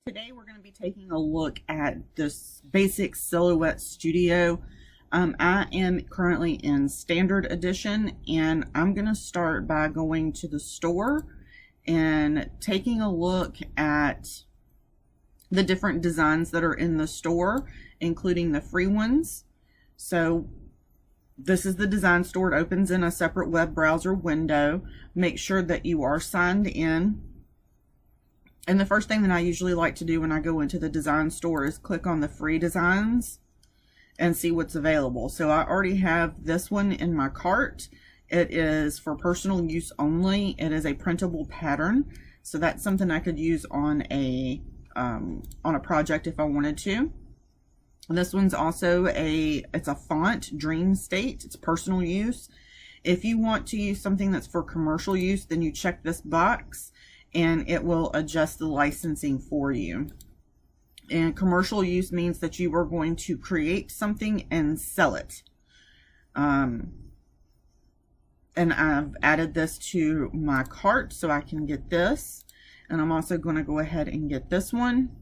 Today we're going to be taking a look at this basic silhouette studio. I am currently in standard edition, and I'm going to start by going to the store and taking a look at the different designs that are in the store, including the free ones. So this is the design store. It opens in a separate web browser window. Make sure that you are signed in. And the first thing that I usually like to do when I go into the design store is click on the free designs and see what's available. So I already have this one in my cart. It is for personal use only. It is a printable pattern. So that's something I could use on a project if I wanted to. This one's also it's a font, Dream State. It's personal use. If you want to use something that's for commercial use, then you check this box and it will adjust the licensing for you. And commercial use means that you are going to create something and sell it. And I've added this to my cart so I can get this. And I'm also going to go ahead and get this one.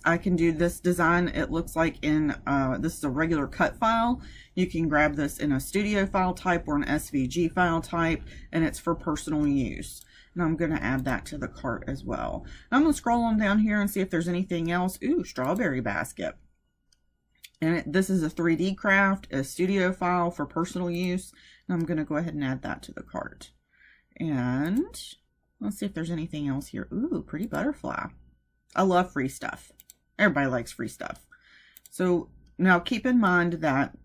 I can do this design. It looks like this is a regular cut file. You can grab this in a studio file type or an SVG file type, and it's for personal use. And I'm going to add that to the cart as well. I'm going to scroll on down here and see if there's anything else. Ooh, strawberry basket. And this is a 3D craft, a studio file for personal use. And I'm going to go ahead and add that to the cart. And let's see if there's anything else here. Ooh, pretty butterfly. I love free stuff. Everybody likes free stuff. So now keep in mind that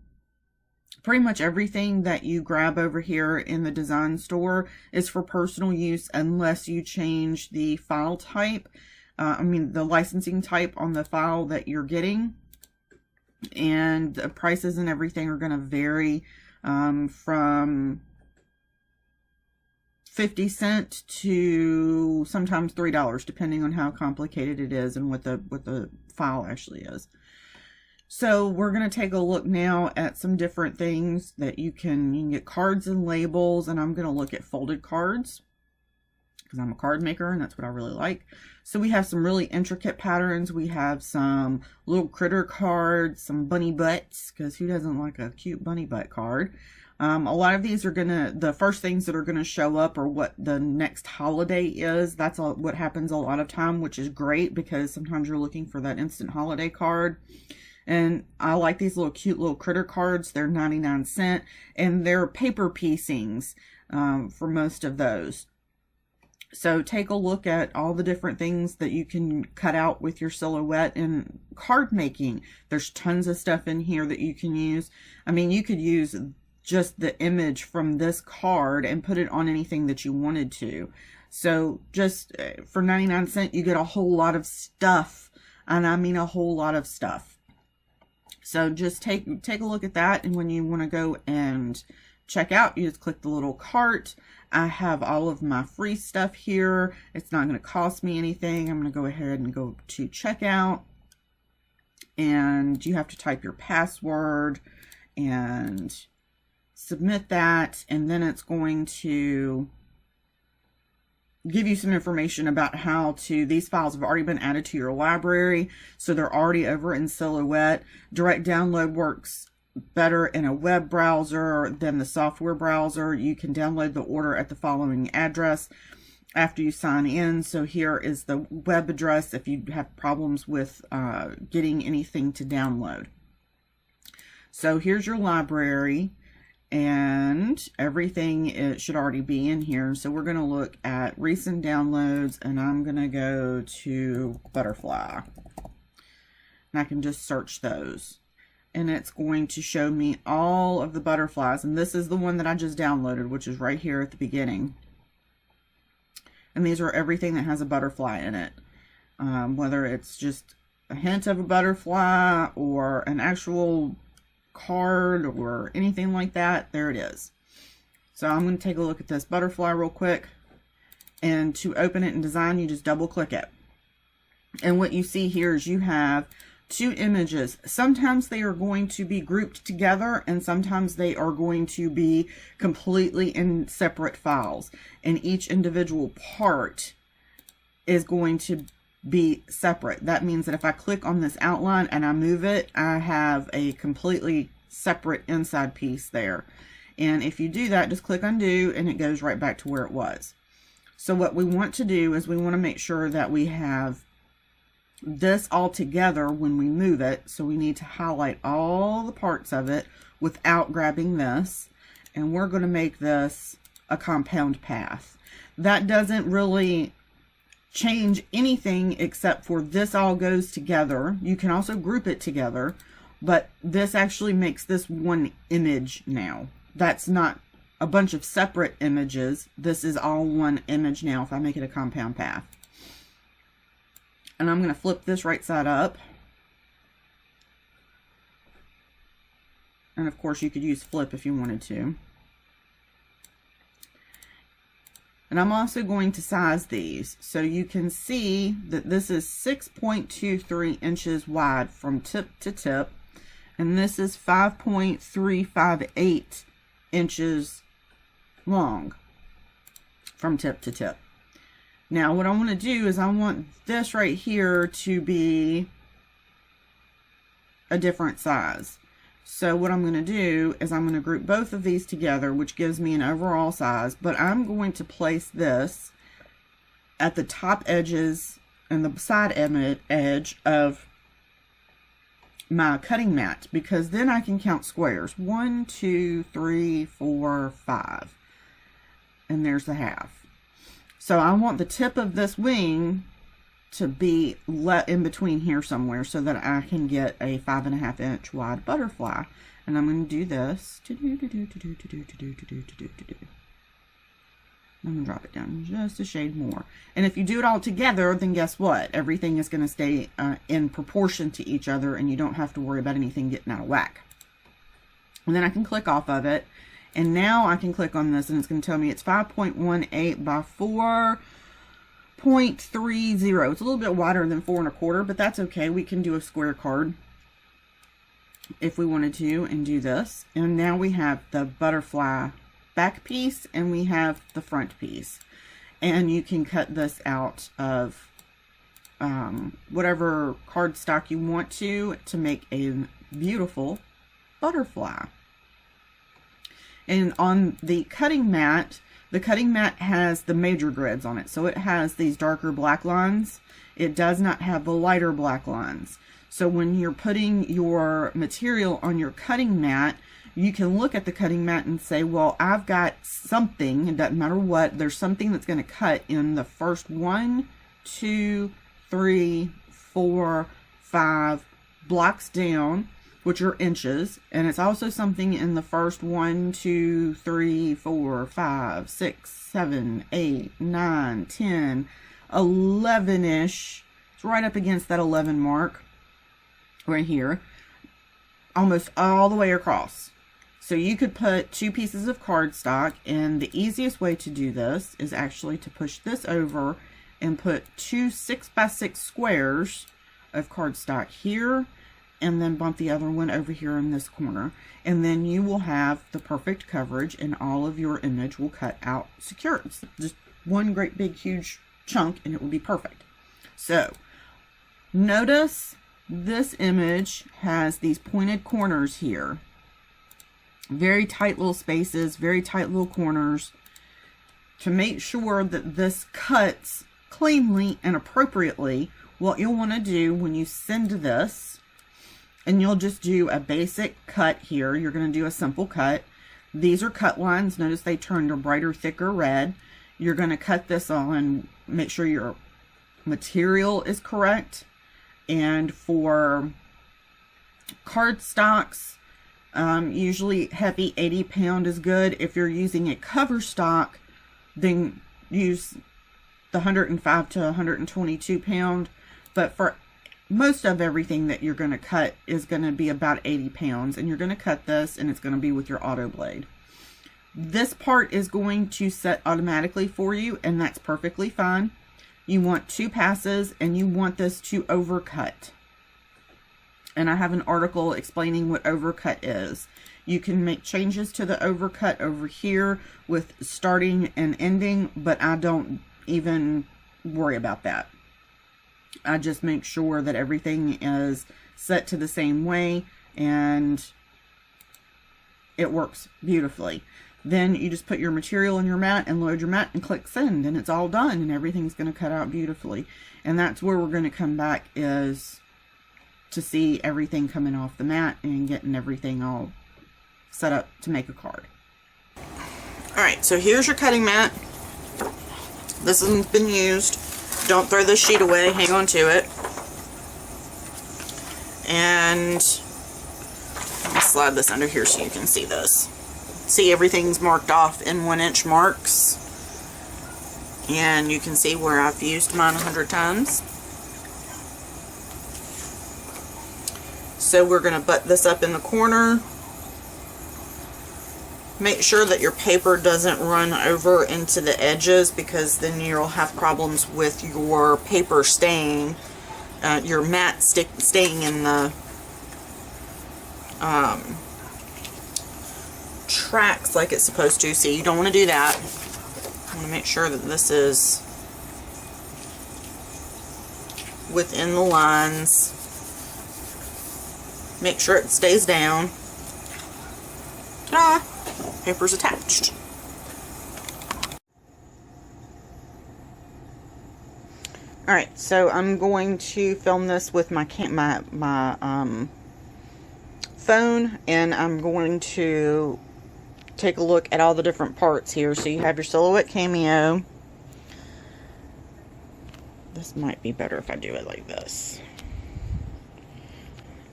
pretty much everything that you grab over here in the design store is for personal use unless you change the file type. The licensing type on the file that you're getting. And the prices and everything are going to vary from 50 cents to sometimes $3, depending on how complicated it is and what the file actually is. So we're going to take a look now at some different things that you can get cards and labels, and I'm going to look at folded cards because I'm a card maker and that's what I really like. So we have some really intricate patterns. We have some little critter cards, some bunny butts, because who doesn't like a cute bunny butt card? A lot of these are the first things that are gonna show up are what the next holiday is. That's what happens a lot of time, which is great because sometimes you're looking for that instant holiday card. And I like these cute little critter cards. They're 99 cents, and they're paper piecings for most of those. So take a look at all the different things that you can cut out with your silhouette in card making. There's tons of stuff in here that you can use. I mean, you could use just the image from this card and put it on anything that you wanted to. So just for 99 cents, you get a whole lot of stuff. And I mean a whole lot of stuff. So just take a look at that. And when you want to go and check out, you just click the little cart. I have all of my free stuff here. It's not going to cost me anything. I'm going to go ahead and go to checkout. And you have to type your password and submit that, and then it's going to give you some information about how these files have already been added to your library, so they're already over in Silhouette. Direct download works better in a web browser than the software browser. You can download the order at the following address after you sign in. So here is the web address if you have problems with getting anything to download. So here's your library. And everything, it should already be in here. So we're going to look at recent downloads, and I'm going to go to butterfly. And I can just search those. And it's going to show me all of the butterflies. And this is the one that I just downloaded, which is right here at the beginning. And these are everything that has a butterfly in it. Whether it's just a hint of a butterfly or an actual card or anything like that, there it is. So I'm going to take a look at this butterfly real quick, and to open it in design, you just double click it. And what you see here is you have two images. Sometimes they are going to be grouped together, and sometimes they are going to be completely in separate files, and each individual part is going to be separate. That means that if I click on this outline and I move it, I have a completely separate inside piece there. And if you do that, just click undo and it goes right back to where it was. So what we want to do is we want to make sure that we have this all together when we move it. So we need to highlight all the parts of it without grabbing this. And we're going to make this a compound path. That doesn't really change anything except for this all goes together. You can also group it together, but this actually makes this one image now. That's not a bunch of separate images. This is all one image now if I make it a compound path. And I'm going to flip this right side up. And of course you could use flip if you wanted to. And I'm also going to size these. So you can see that this is 6.23 inches wide from tip to tip. And this is 5.358 inches long from tip to tip. Now what I want to do is I want this right here to be a different size. So what I'm going to do is I'm going to group both of these together, which gives me an overall size, but I'm going to place this at the top edges and the side edge of my cutting mat, because then I can count squares. 1, 2, 3, 4, 5. And there's the half. So I want the tip of this wing to be let in between here somewhere so that I can get a 5.5 inch wide butterfly. And I'm going to do this. I'm going to drop it down just a shade more. And if you do it all together, then guess what? Everything is going to stay in proportion to each other, and you don't have to worry about anything getting out of whack. And then I can click off of it. And now I can click on this, and it's going to tell me it's 5.18 by 4.30. It's a little bit wider than 4 1/4, but that's okay. We can do a square card if we wanted to and do this. And now we have the butterfly back piece and we have the front piece. And you can cut this out of whatever cardstock you want to make a beautiful butterfly. And on the cutting mat has the major grids on it. So it has these darker black lines. It does not have the lighter black lines. So when you're putting your material on your cutting mat, you can look at the cutting mat and say, well, I've got something, it doesn't matter what, there's something that's going to cut in the first 1, 2, 3, 4, 5 blocks down, which are inches, and it's also something in the first 1, 2, 3, 4, 5, 6, 7, 8, 9, 10, 11-ish. It's right up against that 11 mark right here, almost all the way across. So you could put 2 pieces of cardstock, and the easiest way to do this is actually to push this over and put 2 6x6 squares of cardstock here, and then bump the other one over here in this corner, and then you will have the perfect coverage and all of your image will cut out secure. It's just one great big huge chunk and it will be perfect. So notice this image has these pointed corners here, very tight little spaces, very tight little corners. To make sure that this cuts cleanly and appropriately, what you'll want to do when you send this, and you'll just do a basic cut here. You're going to do a simple cut. These are cut lines. Notice they turned a brighter, thicker red. You're going to cut this on, make sure your material is correct. And for cardstocks, usually heavy 80 pound is good. If you're using a cover stock, then use the 105 to 122 pound. But for most of everything that you're going to cut is going to be about 80 pounds, and you're going to cut this and it's going to be with your auto blade. This part is going to set automatically for you, and that's perfectly fine. You want 2 passes and you want this to overcut. And I have an article explaining what overcut is. You can make changes to the overcut over here with starting and ending, but I don't even worry about that. I just make sure that everything is set to the same way and it works beautifully. Then you just put your material in your mat and load your mat and click send, and it's all done, and everything's going to cut out beautifully. And that's where we're going to come back, is to see everything coming off the mat and getting everything all set up to make a card. Alright, so here's your cutting mat. This hasn't been used. Don't throw this sheet away, hang on to it. And I'll slide this under here so you can see this. See, everything's marked off in 1-inch marks. And you can see where I've used mine 100 times. So we're going to butt this up in the corner. Make sure that your paper doesn't run over into the edges, because then you'll have problems with your paper staying, your mat staying in the tracks like it's supposed to. So you don't want to do that. I want to make sure that this is within the lines. Make sure it stays down. Ta-da! Paper's attached. Alright, so I'm going to film this with my phone, and I'm going to take a look at all the different parts here. So you have your Silhouette Cameo. This might be better if I do it like this.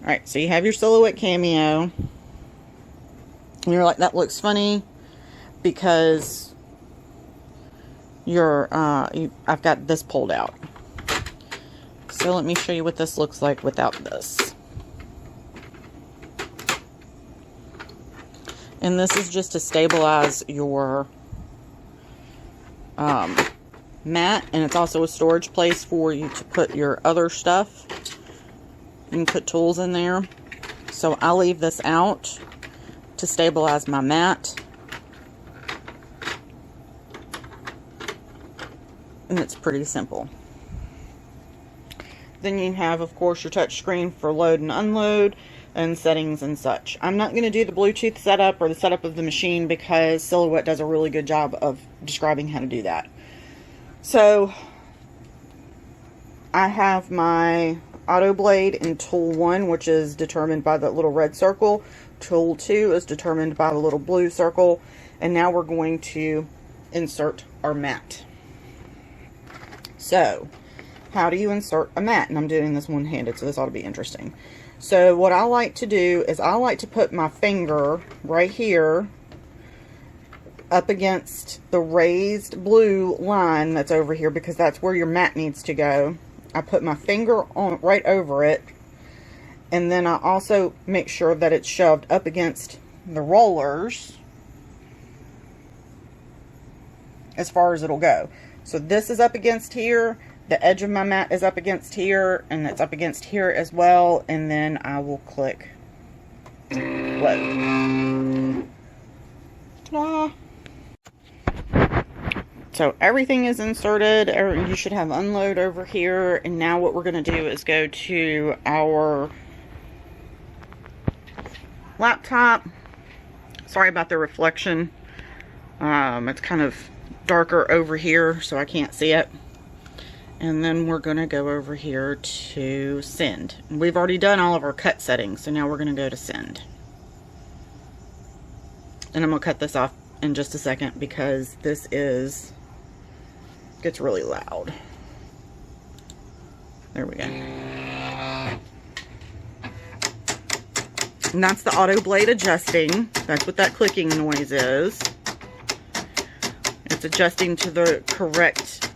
Alright, so you have your Silhouette Cameo. And you're like, that looks funny because I've got this pulled out. So let me show you what this looks like without this. And this is just to stabilize your mat, and it's also a storage place for you to put your other stuff. You can put tools in there. So I'll leave this out to stabilize my mat. And it's pretty simple. Then you have, of course, your touch screen for load and unload and settings and such. I'm not going to do the Bluetooth setup or the setup of the machine because Silhouette does a really good job of describing how to do that. So I have my auto blade in tool 1, which is determined by that little red circle. Tool 2 is determined by the little blue circle. And now we're going to insert our mat. So, how do you insert a mat? And I'm doing this one-handed, so this ought to be interesting. So what I like to do is I like to put my finger right here up against the raised blue line that's over here, because that's where your mat needs to go. I put my finger on right over it, and then I also make sure that it's shoved up against the rollers as far as it'll go. So this is up against here, the edge of my mat is up against here, and it's up against here as well, and then I will click load. Ta-da! So everything is inserted. You should have unload over here, and now what we're going to do is go to our laptop. Sorry about the reflection. It's kind of darker over here, so I can't see it. And then we're going to go over here to send. We've already done all of our cut settings, so now we're going to go to send. And I'm going to cut this off in just a second because this gets really loud. There we go. And that's the auto blade adjusting. That's what that clicking noise is. It's adjusting to the correct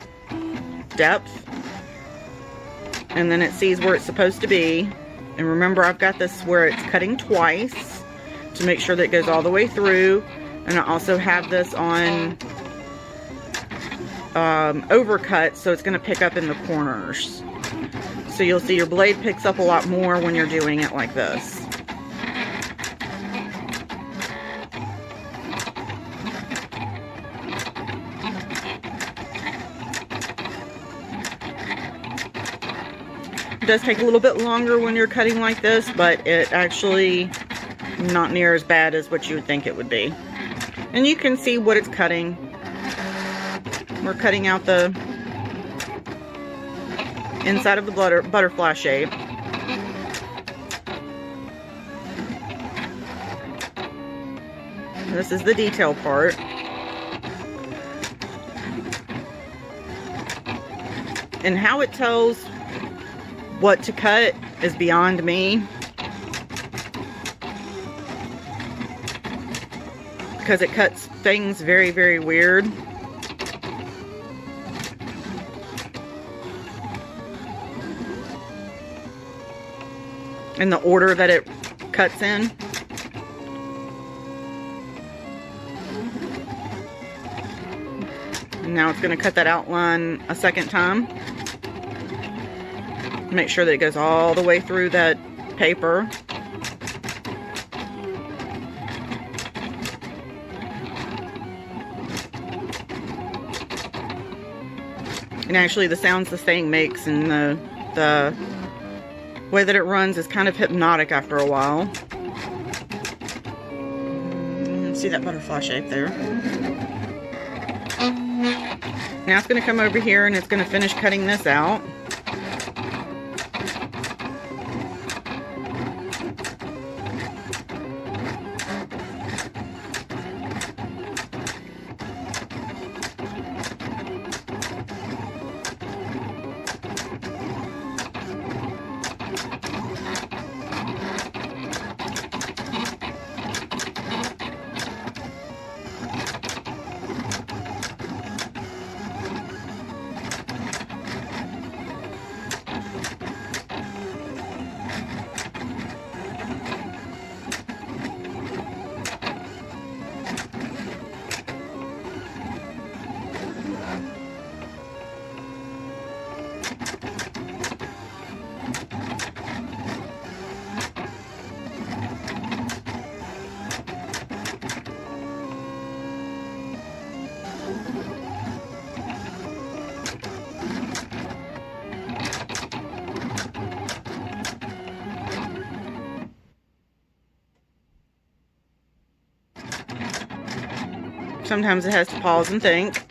depth, and then it sees where it's supposed to be. And remember, I've got this where it's cutting twice to make sure that it goes all the way through. And I also have this on overcut, so it's going to pick up in the corners. So you'll see your blade picks up a lot more when you're doing it like this. does take a little bit longer when you're cutting like this, but it actually not near as bad as what you would think it would be. And you can see what it's cutting. We're cutting out the inside of the butterfly shape. This is the detail part. And how it tells what to cut is beyond me. Because it cuts things very, very weird. In the order that it cuts in. And now it's going to cut that outline a second time. Make sure that it goes all the way through that paper. And actually the sounds this thing makes and the way that it runs is kind of hypnotic after a while. See that butterfly shape there? Now it's going to come over here and it's going to finish cutting this out. Sometimes it has to pause and think.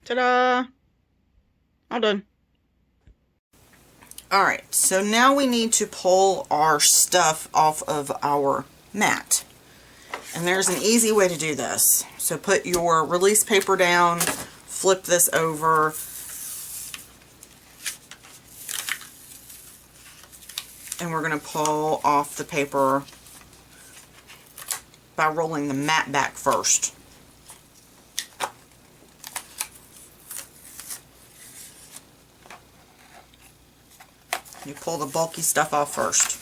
Ta-da! All done. Alright, so now we need to pull our stuff off of our mat. And there's an easy way to do this. So put your release paper down, flip this over, and we're going to pull off the paper by rolling the mat back first. You pull the bulky stuff off first.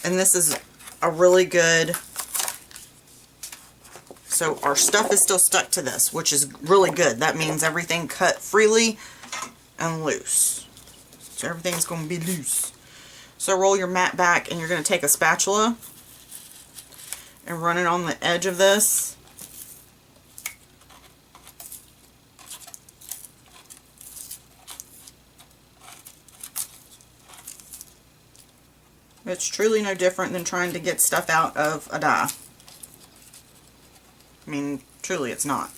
And this is a really good, so our stuff is still stuck to this, which is really good. That means everything cut freely and loose. So everything's going to be loose. So roll your mat back and you're going to take a spatula and run it on the edge of this. It's truly no different than trying to get stuff out of a die. I mean, truly it's not.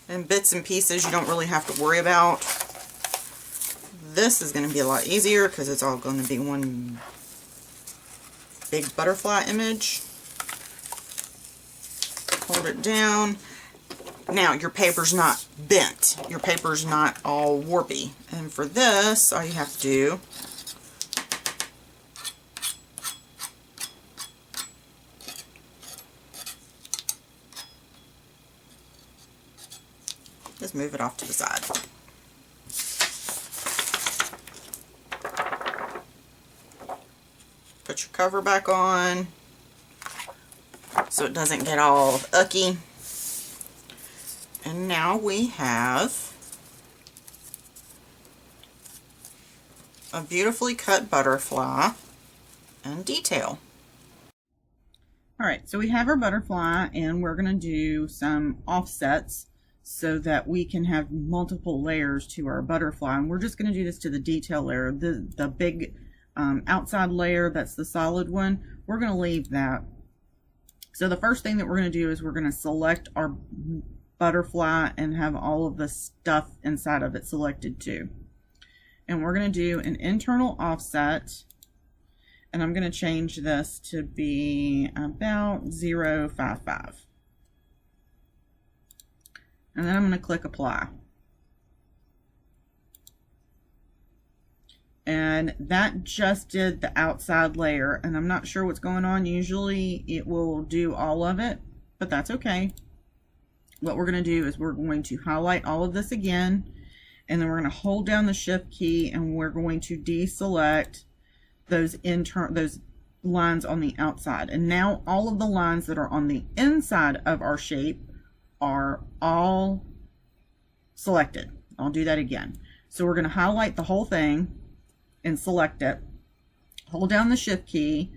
And bits and pieces you don't really have to worry about. This is going to be a lot easier because it's all going to be one big butterfly image. Hold it down. Now, your paper's not bent. Your paper's not all warpy. And for this, all you have to do just move it off to the side. Put your cover back on so it doesn't get all ucky. And now we have a beautifully cut butterfly and detail. Alright, so we have our butterfly, and we're going to do some offsets so that we can have multiple layers to our butterfly. And we're just going to do this to the detail layer. The big outside layer, that's the solid one, we're going to leave that. So the first thing that we're going to do is we're going to select our butterfly and have all of the stuff inside of it selected too. And we're going to do an internal offset. And I'm going to change this to be about 0.55. And then I'm going to click apply. And that just did the outside layer. And I'm not sure what's going on. Usually it will do all of it, but that's okay. What we're going to do is we're going to highlight all of this again. And then we're going to hold down the shift key and we're going to deselect those lines on the outside. And now all of the lines that are on the inside of our shape are all selected. I'll do that again. So we're going to highlight the whole thing and select it. Hold down the shift key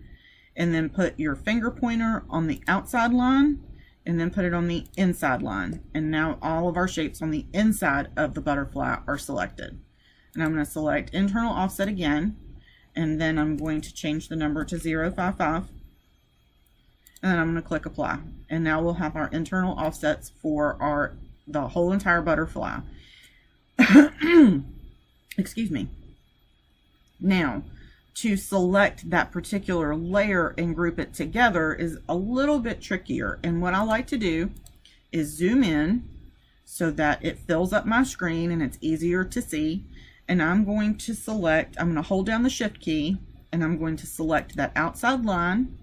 and then put your finger pointer on the outside line and then put it on the inside line. And now all of our shapes on the inside of the butterfly are selected. And I'm going to select internal offset again. And then I'm going to change the number to 0.55. And then I'm going to click apply. And now we'll have our internal offsets for the whole entire butterfly. Excuse me. Now, to select that particular layer and group it together is a little bit trickier. And what I like to do is zoom in so that it fills up my screen and it's easier to see. And I'm going to select, I'm going to hold down the shift key and I'm going to select that outside line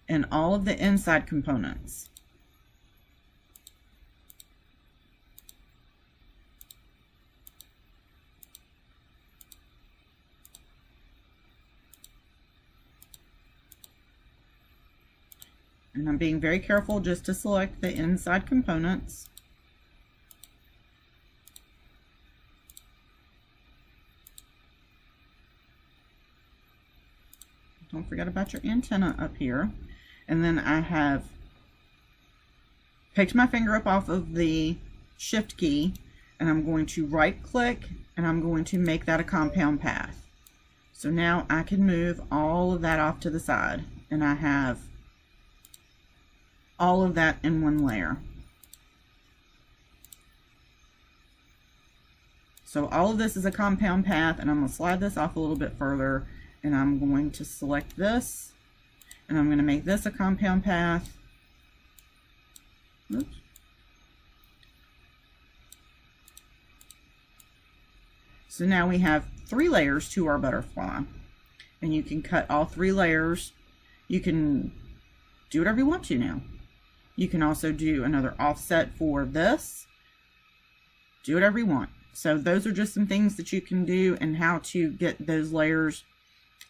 and all of the inside components. And I'm being very careful just to select the inside components. Don't forget about your antenna up here. And then I have picked my finger up off of the shift key and I'm going to right click and I'm going to make that a compound path. So now I can move all of that off to the side and I have all of that in one layer. So all of this is a compound path and I'm going to slide this off a little bit further. And I'm going to select this, and I'm going to make this a compound path. Oops. So now we have 3 layers to our butterfly. And you can cut all 3 layers. You can do whatever you want to now. You can also do another offset for this. Do whatever you want. So those are just some things that you can do and how to get those layers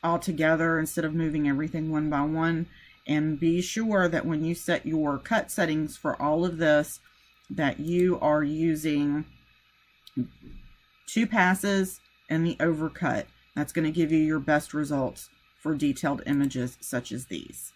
all together instead of moving everything one by one. And be sure that when you set your cut settings for all of this, that you are using 2 passes and the overcut. That's going to give you your best results for detailed images such as these.